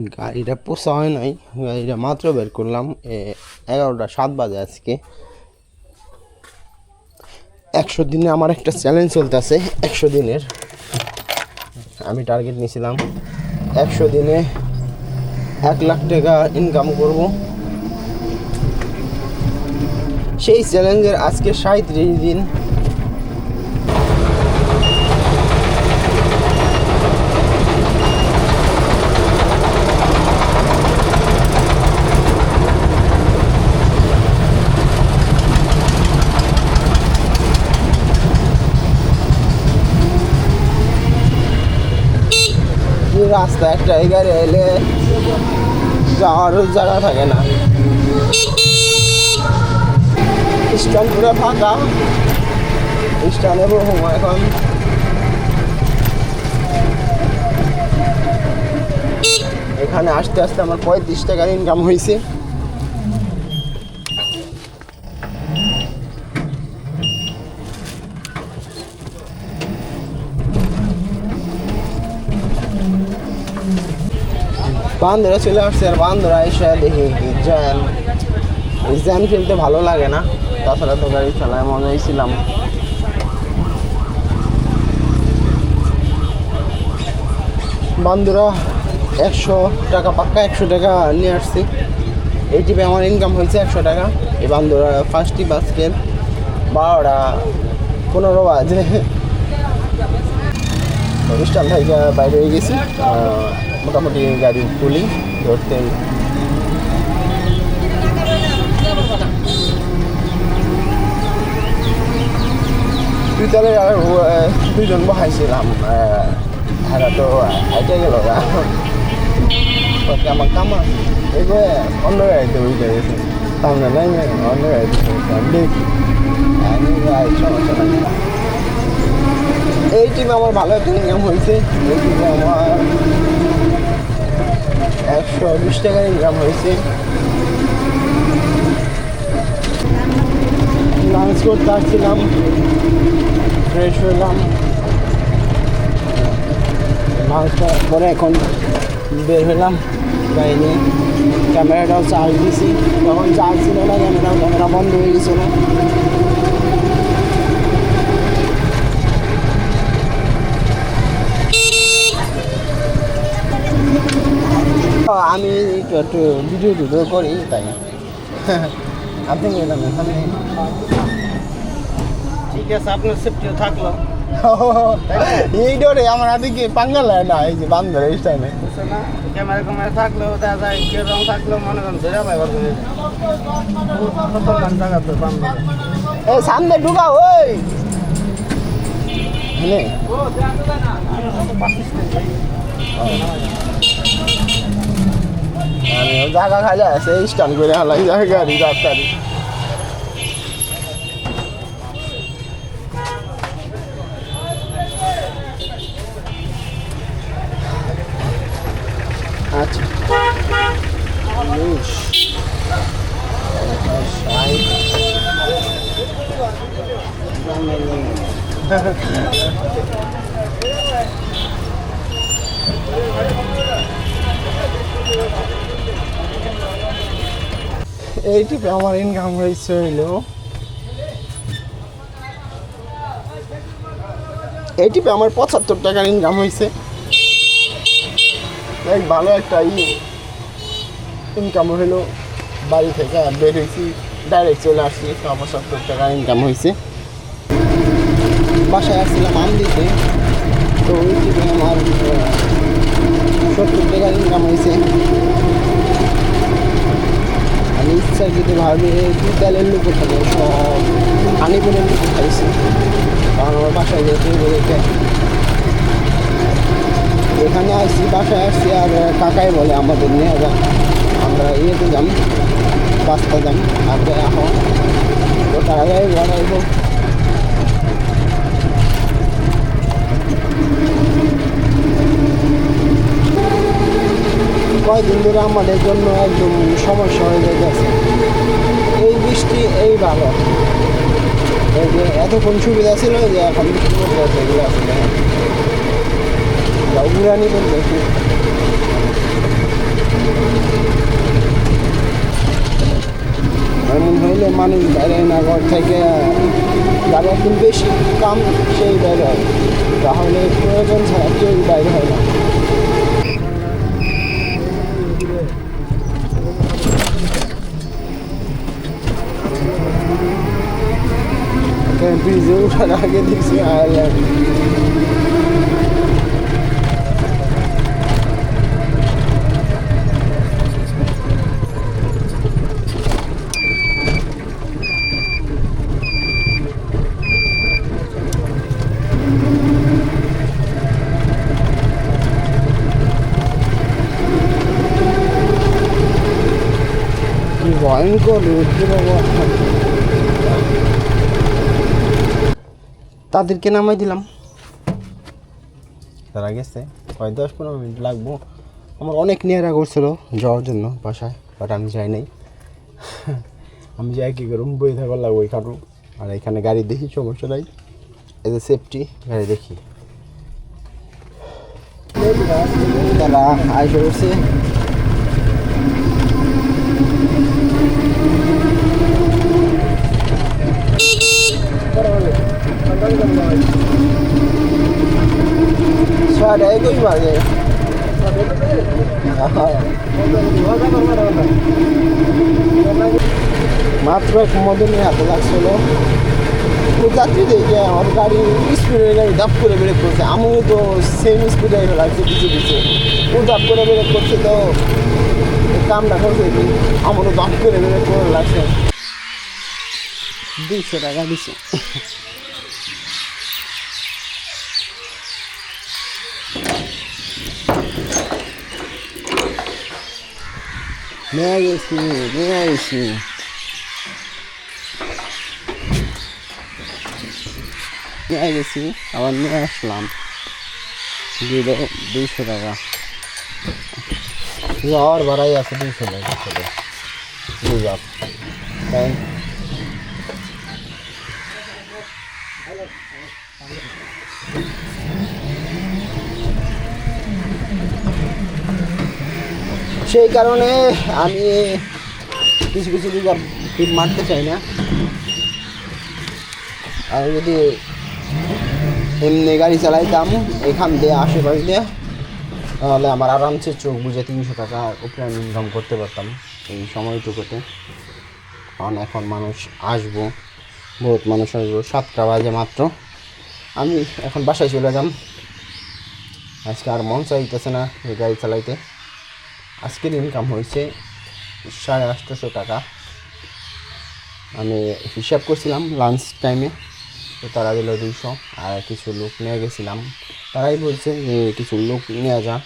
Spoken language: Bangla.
গাড়িটা পোষা হয় নাই, গাড়িটা মাত্র বের করলাম। 11টা 7 বাজে আজকে। 100 দিনে আমার একটা চ্যালেঞ্জ চলতেছে। 100 দিনের আমি টার্গেট নিয়েছিলাম 100 দিনে 1 লাখ টাকা ইনকাম করব। সেই চ্যালেঞ্জের আজকে 37 দিন। রাস্তা একটা গাড়ি এলে যাওয়ার জায়গা থাকে না, স্ট্যান্ড পুরো ফাঁকা। স্ট্যান্ডে বহু এখন এখানে আসতে আসতে আমার 35 টাকার ইনকাম হয়েছে। বান্দরা চলে আসছে, আর বান্দরা এসে দেখি জ্যাম। এই জ্যাম ফেলতে ভালো লাগে না, তাছাড়া তো গাড়ি চালায় মজাই ছিলাম। বান্দরা 100 টাকা পাক্কা 100 টাকা নিয়ে আসছি। এই টিপে আমার ইনকাম হয়েছে 100 টাকা। এই বান্দরা ফার্স্ট টিপ আজকে 12টা 15 বাজে স্ট্যান্ড থেকে বাইরে হয়ে গেছি। মোটামুটি গাড়ি তুলি ধরতে বিদ্যালয়ে দুইজন বহাইছিলাম। হ্যাঁ তো আইটে গেল আমার কামা এই যে অন্য গাড়িতে উঠে গেছে, সামনে নাই অন্য গাড়িতে দেখি সমস্যা নাই। এই টিমে আমার ভালো একটা ইনকাম হয়েছে। এই টিমে আমার 120 টাকার ইনকাম হয়েছে। লাঞ্চ করতে আসছিলাম, ফ্রেশ হলাম, লাঞ্চটা পরে এখন বের হলাম গাড়ি নিয়ে। ক্যামেরাটাও চার্জ দিছি, তখন চার্জ ছিল না, ক্যামেরা বন্ধ হয়ে গেছিলো। আমি একটু ভিডিও করি তাই আপনি গেলাম এখানে। ঠিক আছে, আপনার সেফটিও থাকলো। এই ডরে আমার হাতে কি পাঙ্গা লাগে না, এই যে বান্দর এই টাইমে ক্যামেরা থাকলেও দেখা যায় কেরকম থাকলেও মনে করেন ধরে পাইবার সামনে ঢুকা ওই জায়গা খাইলে আছে স্ট্যান্ড করে হালাই গাড়ি রাস্তারি। আচ্ছা এই টিপে আমার ইনকাম হয়েছে হইল, এই টিপে আমার 75 টাকার ইনকাম হয়েছে। ভালো একটা ইনকাম হইলো। বাড়ি থেকে বের হয়েছি, ডাইরেক্ট চলে আসছি, 75 টাকার ইনকাম হয়েছে। বাসায় আসছিলাম আম দিতে, তো ওই টিপে আমার 70 টাকার ইনকাম হয়েছে। আমি ইচ্ছাকৃতভাবে বিদ্যালয়ের লোক থাকে, সব আনিপুরের লোক খাইছি, কারণ আমার বাসায় যেতে বলেছে। এখানে আসছি, বাসায় আসছি, আর কাকাই বলে আমাদের নিয়ে যান, আমরা ইয়েতে যাম, রাস্তা যাম, আর এখন তো তারাই বাড়াইব। কয়েকদিন ধরে আমাদের জন্য একদম সমস্যা হয়ে যাচ্ছে। এই বৃষ্টি, এই ভালো, এই যে এতক্ষণ সুবিধা ছিল, যে এখন বৃষ্টি করতে এগুলো আসলে উড়ানি করতে মানুষ বাইরে না, ঘর থেকে যারা একটু বেশি কাম সেই বাইরে হয়, তাহলে প্রয়োজন ছাড়া কেউ বাইরে হয় না। ব্রিজে ওঠার আগে দেখছি আয়ারল্যান্ড। কি ভয়ঙ্কর রোদ্র বাবা। তাদেরকে নামাই দিলাম, তারা গেছে। 10-15 মিনিট লাগবো। আমার অনেক নেড়া করছিল যাওয়ার জন্য বাসায়, বাট আমি যাই নাই। আমি যাই কী করুম, বই থাকার লাগবো ওই খাটু। আর এখানে গাড়ি দেখি, সমস্যা নাই, এজ এ সেফটি গাড়ি দেখি। তারা আইসে করছে, ছয়টায় কই বাজে, মাত্র এক মদনে হাতে লাগছিল। যাত্রী দেখে আমার গাড়ি স্পিডের গাড়ি দাপ করে ব্রেক করছে, আমিও তো সেম স্পিডে লাগছে পিছিয়ে পিছিয়ে। ও দাপ করে ব্রেক করছে, তো কামটা করছে কি আমারও দাপ করে ব্রেক করে লাগছে। 200 টাকা দিচ্ছে। নিয়ে গেছি আবার নিয়ে আসলাম, দিয়ে 200 টাকা। আর ভাড়াই আছে 200 টাকা ছেলে তাই। সেই কারণে আমি কিছু কিছু রিজার্ভ টিপ মারতে চাই না। আর যদি এমনি গাড়ি চালাইতাম এখান দিয়ে আশেপাশে দিয়ে, তাহলে আমার আরামসে চোখ বুঝে 300 টাকার উপরে আমি ইনকাম করতে পারতাম এই সময়টুকুতে। কারণ এখন মানুষ আসবো, বহুত মানুষ আসবো, 7টা বাজে মাত্র। আমি এখন বাসায় চলে যাম, আজকে আর মন চাইতেছে না এই গাড়ি চালাইতে। আজকের ইনকাম হয়েছে 850 টাকা। আমি হিসাব করছিলাম লাঞ্চ টাইমে, তো তারা দিল 200। আর কিছু লোক নিয়ে গেছিলাম, তারাই বলছে যে কিছু লোক নিয়ে যা,